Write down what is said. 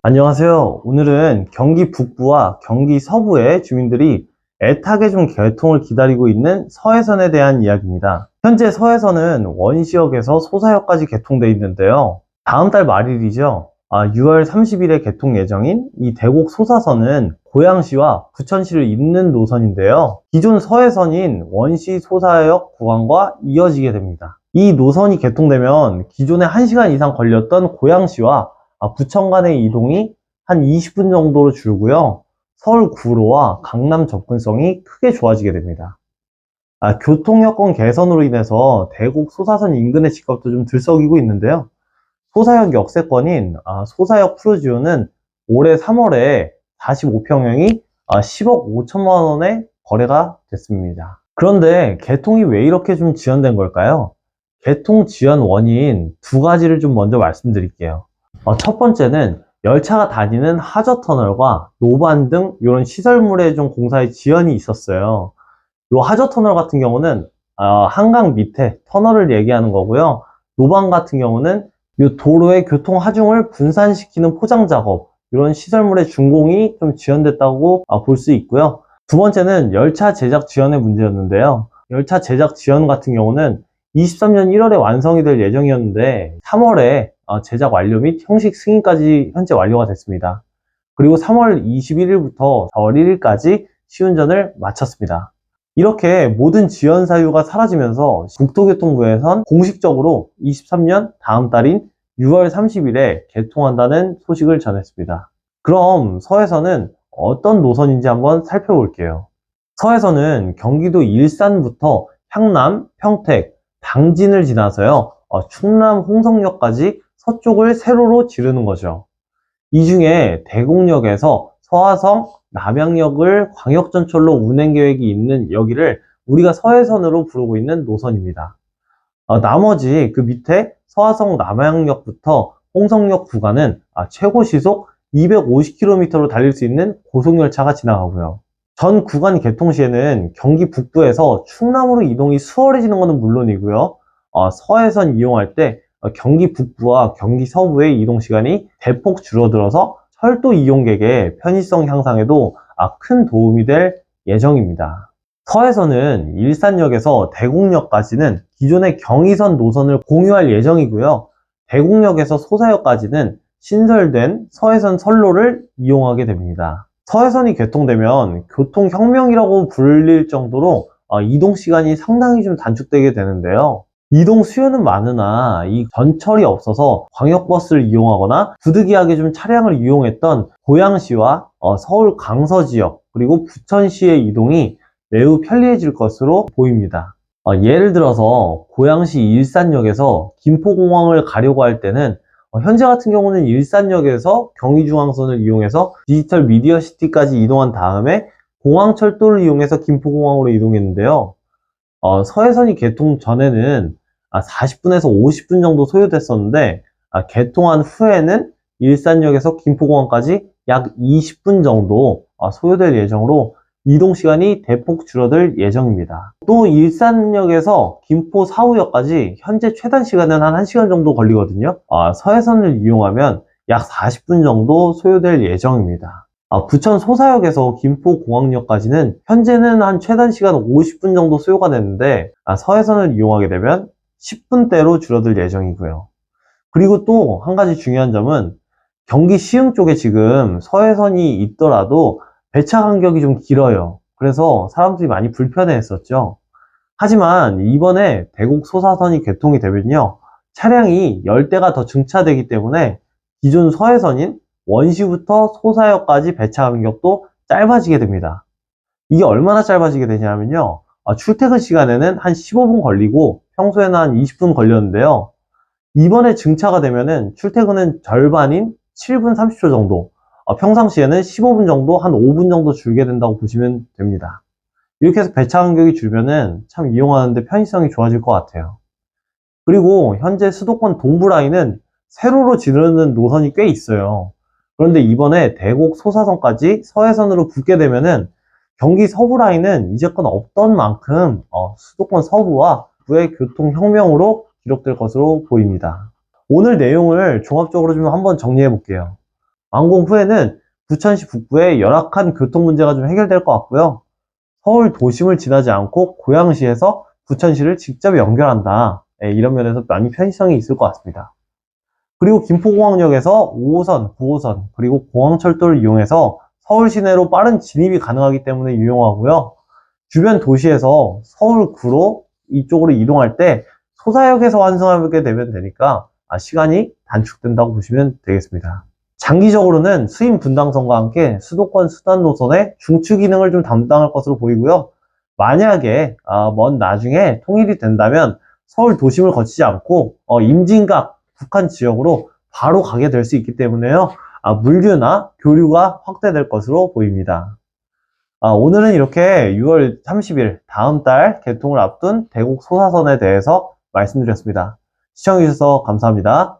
안녕하세요. 오늘은 경기 북부와 경기 서부의 주민들이 애타게 좀 개통을 기다리고 있는 서해선에 대한 이야기입니다. 현재 서해선은 원시역에서 소사역까지 개통돼 있는데요. 다음 달 말일이죠. 6월 30일에 개통 예정인 이 대곡 소사선은 고양시와 부천시를 잇는 노선인데요. 기존 서해선인 원시 소사역 구간과 이어지게 됩니다. 이 노선이 개통되면 기존에 1시간 이상 걸렸던 고양시와 부천 간의 이동이 한 20분 정도로 줄고요. 서울 구로와 강남 접근성이 크게 좋아지게 됩니다. 교통 여건 개선으로 인해서 대곡 소사선 인근의 집값도 좀 들썩이고 있는데요. 소사역 역세권인 소사역 프루지오는 올해 3월에 45평형이 10억 5천만 원에 거래가 됐습니다. 그런데 개통이 왜 이렇게 좀 지연된 걸까요? 개통 지연 원인 두 가지를 좀 먼저 말씀드릴게요. 첫 번째는 열차가 다니는 하저터널과 노반 등 이런 시설물의 좀 공사에 지연이 있었어요. 이 하저터널 같은 경우는 한강 밑에 터널을 얘기하는 거고요. 노반 같은 경우는 이 도로의 교통 하중을 분산시키는 포장 작업, 이런 시설물의 준공이 좀 지연됐다고 볼 수 있고요. 두 번째는 열차 제작 지연의 문제였는데요. 열차 제작 지연 같은 경우는 23년 1월에 완성이 될 예정이었는데 3월에 제작 완료 및 형식 승인까지 현재 완료가 됐습니다. 그리고 3월 21일부터 4월 1일까지 시운전을 마쳤습니다. 이렇게 모든 지연 사유가 사라지면서 국토교통부에선 공식적으로 23년 다음 달인 6월 30일에 개통한다는 소식을 전했습니다. 그럼 서해선은 어떤 노선인지 한번 살펴볼게요. 서해선은 경기도 일산부터 향남, 평택, 당진을 지나서요, 충남 홍성역까지 서쪽을 세로로 지르는 거죠. 이 중에 대곡역에서 서화성, 남양역을 광역전철로 운행 계획이 있는 여기를 우리가 서해선으로 부르고 있는 노선입니다. 나머지 그 밑에 서화성 남양역부터 홍성역 구간은 최고 시속 250km로 달릴 수 있는 고속열차가 지나가고요. 전 구간 개통 시에는 경기 북부에서 충남으로 이동이 수월해지는 것은 물론이고요. 서해선 이용할 때 경기 북부와 경기 서부의 이동 시간이 대폭 줄어들어서 철도 이용객의 편의성 향상에도 큰 도움이 될 예정입니다. 서해선은 일산역에서 대곡역까지는 기존의 경의선 노선을 공유할 예정이고요. 대곡역에서 소사역까지는 신설된 서해선 선로를 이용하게 됩니다. 서해선이 개통되면 교통혁명이라고 불릴 정도로 이동 시간이 상당히 좀 단축되게 되는데요. 이동 수요는 많으나 이 전철이 없어서 광역버스를 이용하거나 부득이하게 좀 차량을 이용했던 고양시와 서울 강서 지역 그리고 부천시의 이동이 매우 편리해질 것으로 보입니다. 예를 들어서 고양시 일산역에서 김포공항을 가려고 할 때는 현재 같은 경우는 일산역에서 경의중앙선을 이용해서 디지털 미디어시티까지 이동한 다음에 공항철도를 이용해서 김포공항으로 이동했는데요. 서해선이 개통 전에는 40분에서 50분 정도 소요됐었는데 개통한 후에는 일산역에서 김포공항까지 약 20분 정도 소요될 예정으로 이동 시간이 대폭 줄어들 예정입니다. 또 일산역에서 김포 사후역까지 현재 최단 시간은 한 1시간 정도 걸리거든요. 서해선을 이용하면 약 40분 정도 소요될 예정입니다. 부천 소사역에서 김포공항역까지는 현재는 한 최단 시간 50분 정도 소요가 되는데 서해선을 이용하게 되면 10분대로 줄어들 예정이고요. 그리고 또 한 가지 중요한 점은 경기 시흥 쪽에 지금 서해선이 있더라도 배차 간격이 좀 길어요. 그래서 사람들이 많이 불편해 했었죠. 하지만 이번에 대곡 소사선이 개통이 되면요, 차량이 10대가 더 증차되기 때문에 기존 서해선인 원시부터 소사역까지 배차 간격도 짧아지게 됩니다. 이게 얼마나 짧아지게 되냐면요, 출퇴근 시간에는 한 15분 걸리고 평소에는 한 20분 걸렸는데요. 이번에 증차가 되면은 출퇴근은 절반인 7분 30초 정도, 평상시에는 15분 정도, 한 5분 정도 줄게 된다고 보시면 됩니다. 이렇게 해서 배차 간격이 줄면은 참 이용하는데 편의성이 좋아질 것 같아요. 그리고 현재 수도권 동부 라인은 세로로 지르는 노선이 꽤 있어요. 그런데 이번에 대곡 소사선까지 서해선으로 붙게 되면은 경기 서부 라인은 이제껏 없던 만큼 수도권 서부와 부의 교통혁명으로 기록될 것으로 보입니다. 오늘 내용을 종합적으로 좀 한번 정리해 볼게요. 완공 후에는 부천시 북부의 열악한 교통 문제가 좀 해결될 것 같고요. 서울 도심을 지나지 않고 고양시에서 부천시를 직접 연결한다. 이런 면에서 많이 편의성이 있을 것 같습니다. 그리고 김포공항역에서 5호선, 9호선, 그리고 공항철도를 이용해서 서울 시내로 빠른 진입이 가능하기 때문에 유용하고요. 주변 도시에서 서울구로 이쪽으로 이동할 때 소사역에서 완성하게 되면 되니까 시간이 단축된다고 보시면 되겠습니다. 장기적으로는 수임 분당선과 함께 수도권 수단 노선의 중추 기능을 좀 담당할 것으로 보이고요. 만약에 먼 나중에 통일이 된다면 서울 도심을 거치지 않고 임진각 북한 지역으로 바로 가게 될 수 있기 때문에요. 물류나 교류가 확대될 것으로 보입니다. 오늘은 이렇게 6월 30일 다음 달 개통을 앞둔 대곡 소사선에 대해서 말씀드렸습니다. 시청해주셔서 감사합니다.